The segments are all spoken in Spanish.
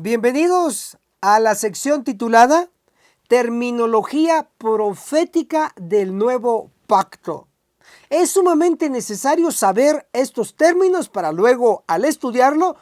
Bienvenidos a la sección titulada Terminología profética del Nuevo Pacto. Es sumamente necesario saber estos términos para luego, al estudiarlo,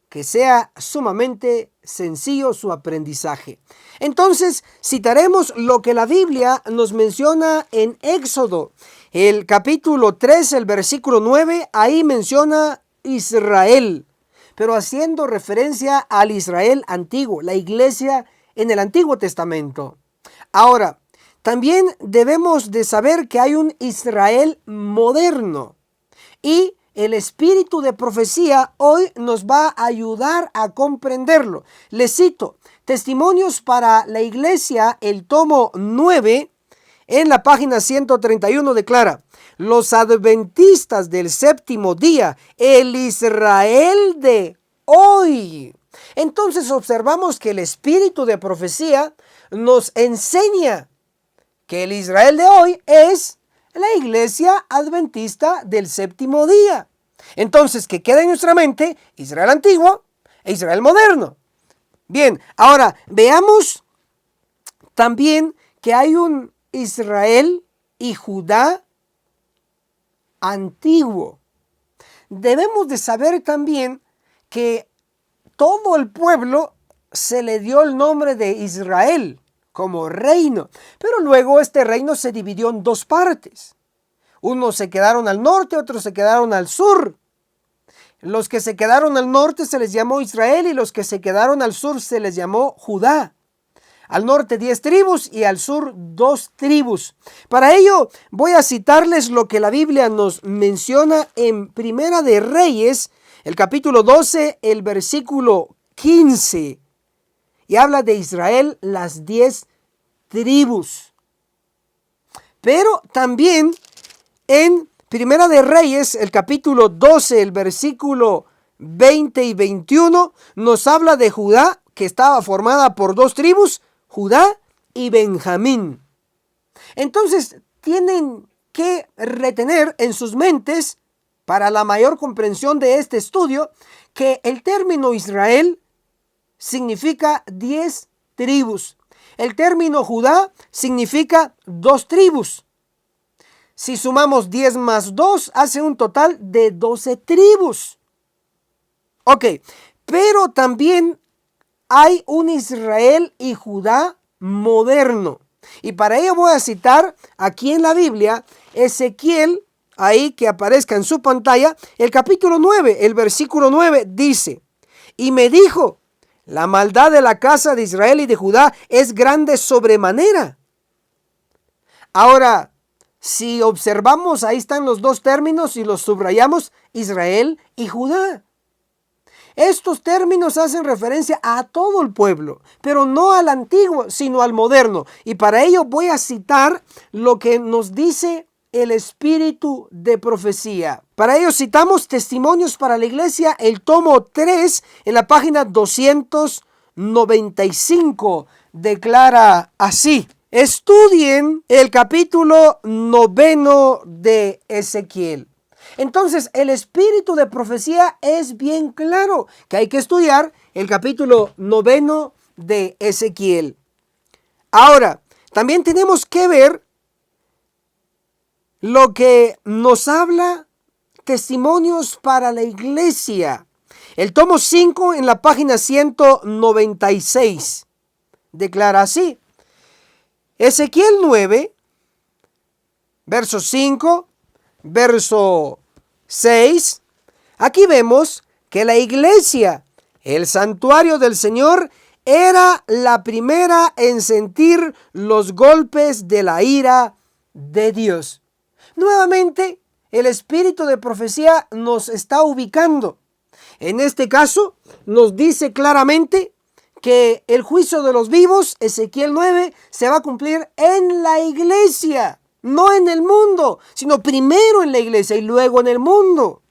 que sea sumamente sencillo su aprendizaje. Entonces, citaremos lo que la Biblia nos menciona en Éxodo, el capítulo 3, el versículo 9, ahí menciona Israel, pero haciendo referencia al Israel antiguo, la iglesia en el Antiguo Testamento. Ahora, también debemos de saber que hay un Israel moderno y el espíritu de profecía hoy nos va a ayudar a comprenderlo. Les cito, Testimonios para la Iglesia, el tomo 9, en la página 131 declara: los adventistas del séptimo día, el Israel de hoy. Entonces observamos que el espíritu de profecía nos enseña que el Israel de hoy es la iglesia adventista del séptimo día. Entonces, que queda en nuestra mente Israel antiguo e Israel moderno. Bien, ahora veamos también que hay un Israel y Judá antiguo. Debemos de saber también que todo el pueblo se le dio el nombre de Israel como reino, pero luego este reino se dividió en dos partes. Unos se quedaron al norte, otros se quedaron al sur. Los que se quedaron al norte se les llamó Israel y los que se quedaron al sur se les llamó Judá. Al norte 10 tribus y al sur 2 tribus. Para ello voy a citarles lo que la Biblia nos menciona en Primera de Reyes, el capítulo 12, el versículo 15. Y habla de Israel, las 10 tribus. Pero también en Primera de Reyes, el capítulo 12, el versículo 20 y 21, nos habla de Judá, que estaba formada por 2 tribus, Judá y Benjamín. Entonces, tienen que retener en sus mentes, para la mayor comprensión de este estudio, que el término Israel significa 10 tribus. El término Judá significa 2 tribus. Si sumamos 10 más 2, hace un total de 12 tribus. Ok, pero también hay un Israel y Judá moderno. Y para ello voy a citar aquí en la Biblia, Ezequiel, ahí que aparezca en su pantalla, el capítulo 9, el versículo 9 dice: y me dijo, la maldad de la casa de Israel y de Judá es grande sobremanera. Ahora, si observamos, ahí están los dos términos y los subrayamos, Israel y Judá. Estos términos hacen referencia a todo el pueblo, pero no al antiguo, sino al moderno. Y para ello voy a citar lo que nos dice el espíritu de profecía. Para ello citamos Testimonios para la Iglesia, el tomo 3, en la página 295. Declara así: estudien el capítulo 9 de Ezequiel. Entonces, el espíritu de profecía es bien claro que hay que estudiar el capítulo 9 de Ezequiel. Ahora, también tenemos que ver lo que nos habla Testimonios para la Iglesia. El tomo 5 en la página 196. Declara así: Ezequiel 9, verso 5, verso 6. Aquí vemos que la iglesia, el santuario del Señor, era la primera en sentir los golpes de la ira de Dios. Nuevamente, el espíritu de profecía nos está ubicando. En este caso, nos dice claramente que el juicio de los vivos, Ezequiel 9, se va a cumplir en la iglesia, no en el mundo, sino primero en la iglesia y luego en el mundo.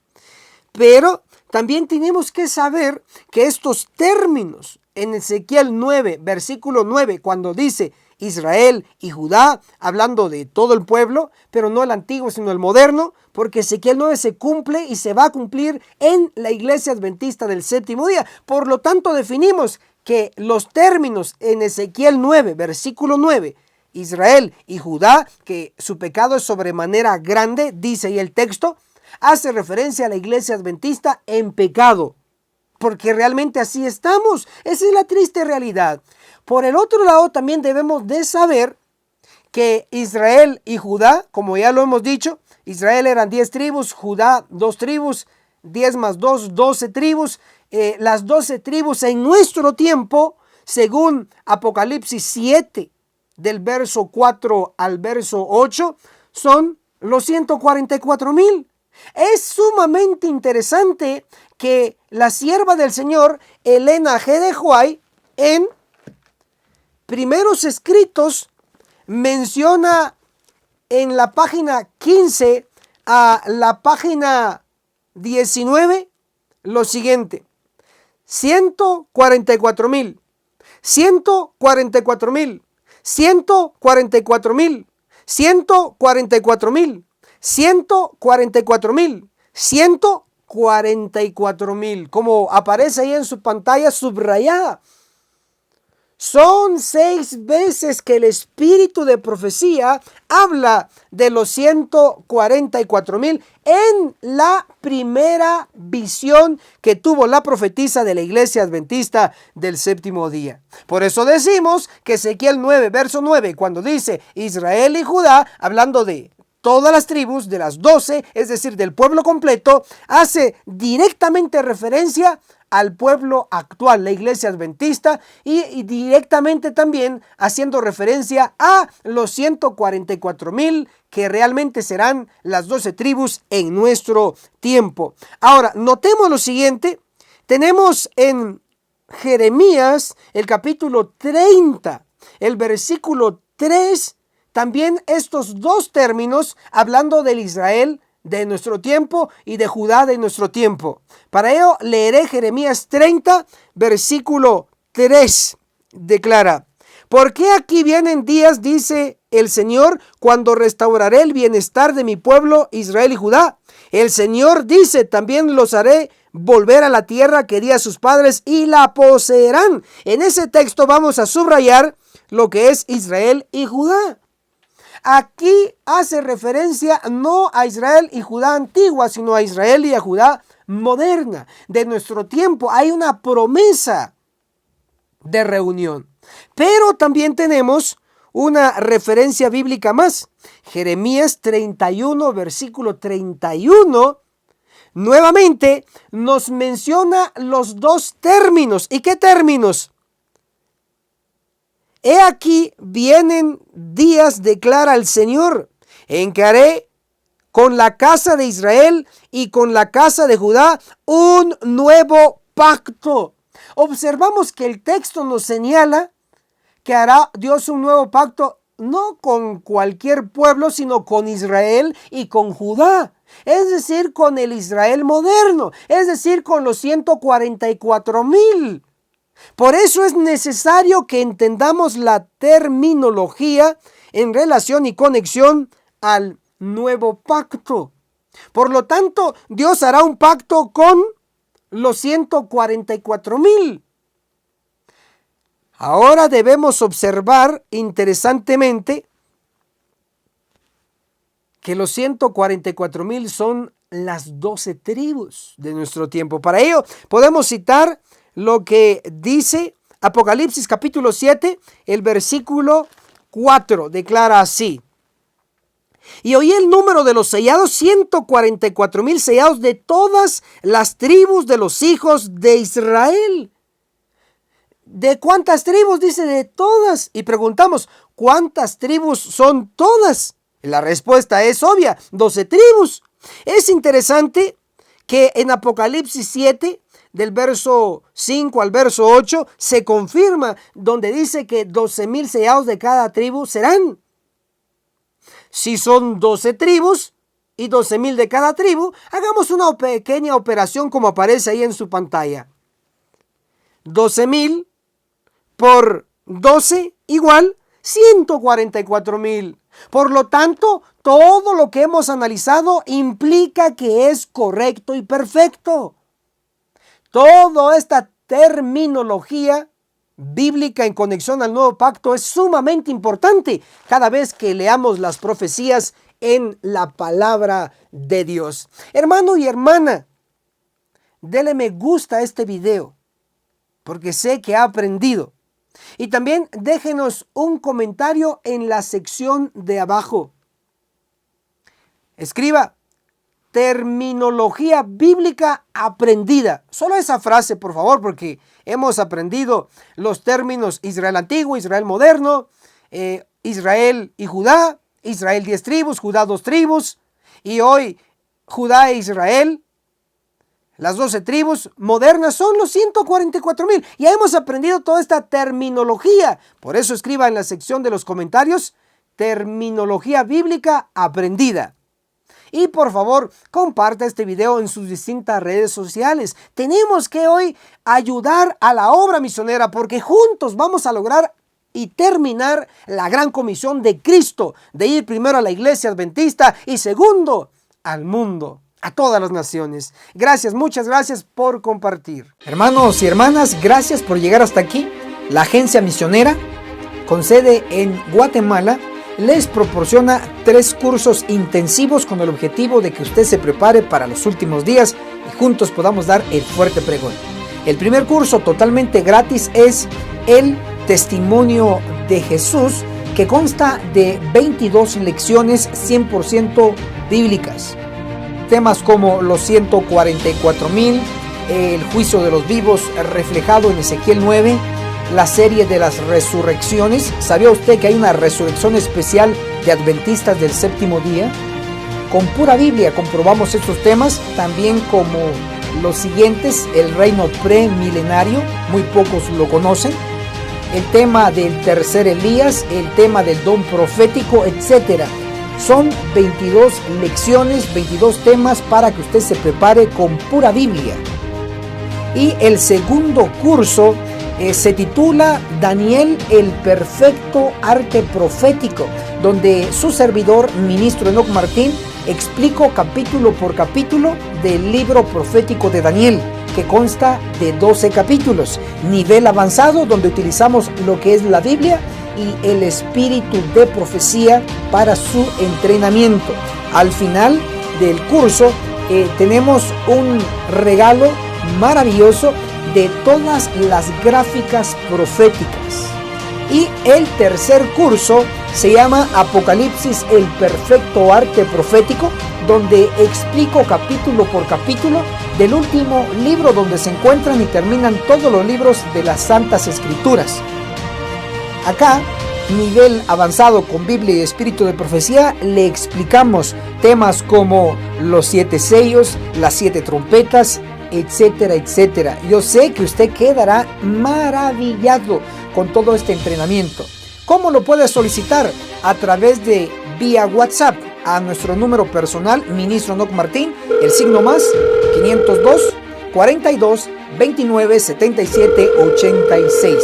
Pero también tenemos que saber que estos términos en Ezequiel 9, versículo 9, cuando dice: Israel y Judá, hablando de todo el pueblo, pero no el antiguo, sino el moderno, porque Ezequiel 9 se cumple y se va a cumplir en la iglesia adventista del séptimo día. Por lo tanto, definimos que los términos en Ezequiel 9, versículo 9, Israel y Judá, que su pecado es sobremanera grande, dice ahí el texto, hace referencia a la iglesia adventista en pecado, porque realmente así estamos. Esa es la triste realidad. Por el otro lado, también debemos de saber que Israel y Judá, como ya lo hemos dicho, Israel eran 10 tribus, Judá 2 tribus, 10 más 2, 12 tribus. Las 12 tribus en nuestro tiempo, según Apocalipsis 7, del verso 4 al verso 8, son los 144,000. Es sumamente interesante que la sierva del Señor, Elena G. de White, en Primeros Escritos, menciona en la página 15 a la página 19 lo siguiente: 144,000, 144,000, 144,000, 144,000, 144,000, 144,000, como aparece ahí en su pantalla subrayada. Son 6 veces que el espíritu de profecía habla de los 144,000 en la primera visión que tuvo la profetisa de la iglesia adventista del séptimo día. Por eso decimos que Ezequiel 9, verso 9, cuando dice Israel y Judá, hablando de todas las tribus, de las 12, es decir, del pueblo completo, hace directamente referencia al pueblo actual, la iglesia adventista, y directamente también haciendo referencia a los 144,000 que realmente serán las 12 tribus en nuestro tiempo. Ahora, notemos lo siguiente: tenemos en Jeremías el capítulo 30, el versículo 3, también estos dos términos hablando del Israel de nuestro tiempo y de Judá de nuestro tiempo. Para ello leeré Jeremías 30, versículo 3. Declara: porque aquí vienen días, dice el Señor, cuando restauraré el bienestar de mi pueblo Israel y Judá. El Señor dice: también los haré volver a la tierra que di a sus padres y la poseerán. En ese texto vamos a subrayar lo que es Israel y Judá. Aquí hace referencia no a Israel y Judá antigua, sino a Israel y a Judá moderna. De nuestro tiempo hay una promesa de reunión. Pero también tenemos una referencia bíblica más. Jeremías 31, versículo 31, nuevamente nos menciona los dos términos. ¿Y qué términos? He aquí vienen días, declara el Señor, en que haré con la casa de Israel y con la casa de Judá un nuevo pacto. Observamos que el texto nos señala que hará Dios un nuevo pacto no con cualquier pueblo, sino con Israel y con Judá. Es decir, con el Israel moderno, es decir, con los 144,000. Por eso es necesario que entendamos la terminología en relación y conexión al nuevo pacto. Por lo tanto, Dios hará un pacto con los 144,000. Ahora debemos observar interesantemente que los 144,000 son las 12 tribus de nuestro tiempo. Para ello podemos citar lo que dice Apocalipsis capítulo 7, el versículo 4, declara así: y oí el número de los sellados, 144,000 sellados de todas las tribus de los hijos de Israel. ¿De cuántas tribus? Dice de todas. Y preguntamos, ¿cuántas tribus son todas? La respuesta es obvia, 12 tribus. Es interesante que en Apocalipsis 7, del verso 5 al verso 8, se confirma donde dice que 12,000 sellados de cada tribu serán. Si son 12 tribus y 12,000 de cada tribu, hagamos una pequeña operación como aparece ahí en su pantalla. 12,000 por 12 igual 144,000. Por lo tanto, todo lo que hemos analizado implica que es correcto y perfecto. Toda esta terminología bíblica en conexión al nuevo pacto es sumamente importante cada vez que leamos las profecías en la palabra de Dios. Hermano y hermana, dele me gusta a este video porque sé que ha aprendido. Y también déjenos un comentario en la sección de abajo. Escriba terminología bíblica aprendida. Solo esa frase, por favor, porque hemos aprendido los términos Israel antiguo, Israel moderno, Israel y Judá, Israel 10 tribus, Judá 2 tribus, y hoy Judá e Israel. Las 12 tribus modernas son los 144,000. Ya hemos aprendido toda esta terminología. Por eso escriba en la sección de los comentarios, terminología bíblica aprendida. Y por favor, comparta este video en sus distintas redes sociales. Tenemos que hoy ayudar a la obra misionera porque juntos vamos a lograr y terminar la gran comisión de Cristo, de ir primero a la iglesia adventista y segundo al mundo, a todas las naciones. Gracias, muchas gracias por compartir. Hermanos y hermanas, gracias por llegar hasta aquí. La agencia misionera, con sede en Guatemala, les proporciona 3 cursos intensivos con el objetivo de que usted se prepare para los últimos días y juntos podamos dar el fuerte pregón. El primer curso totalmente gratis es el Testimonio de Jesús, que consta de 22 lecciones 100% bíblicas. Temas como los 144,000, el juicio de los vivos reflejado en Ezequiel 9, la serie de las resurrecciones. ¿Sabía usted que hay una resurrección especial de adventistas del séptimo día? Con pura Biblia comprobamos estos temas, también como los siguientes: el reino premilenario, muy pocos lo conocen, el tema del tercer Elías, el tema del don profético, etc. Son 22 lecciones, 22 temas para que usted se prepare con pura Biblia. Y el segundo curso se titula Daniel, el perfecto arte profético, donde su servidor, ministro Enoch Martín, explico capítulo por capítulo del libro profético de Daniel, que consta de 12 capítulos. Nivel avanzado, donde utilizamos lo que es la Biblia y el espíritu de profecía para su entrenamiento. Al final del curso tenemos un regalo maravilloso de todas las gráficas proféticas. Y el tercer curso se llama Apocalipsis, el perfecto arte profético, donde explico capítulo por capítulo del último libro donde se encuentran y terminan todos los libros de las Santas Escrituras. Acá, nivel avanzado con Biblia y espíritu de profecía, le explicamos temas como los 7 sellos, las 7 trompetas, etcétera, etcétera. Yo sé que usted quedará maravillado con todo este entrenamiento. ¿Cómo lo puede solicitar? A través de vía WhatsApp a nuestro número personal, ministro Enoch Martín, el signo más 502 42 29 77 86.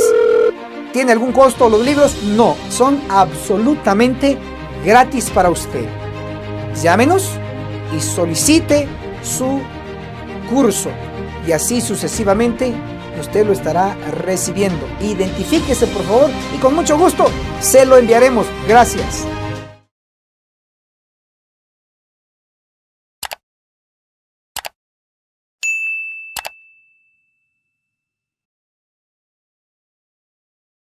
¿Tiene algún costo los libros? No, son absolutamente gratis para usted. Llámenos y solicite su curso y así sucesivamente usted lo estará recibiendo. Identifíquese por favor y con mucho gusto se lo enviaremos. Gracias.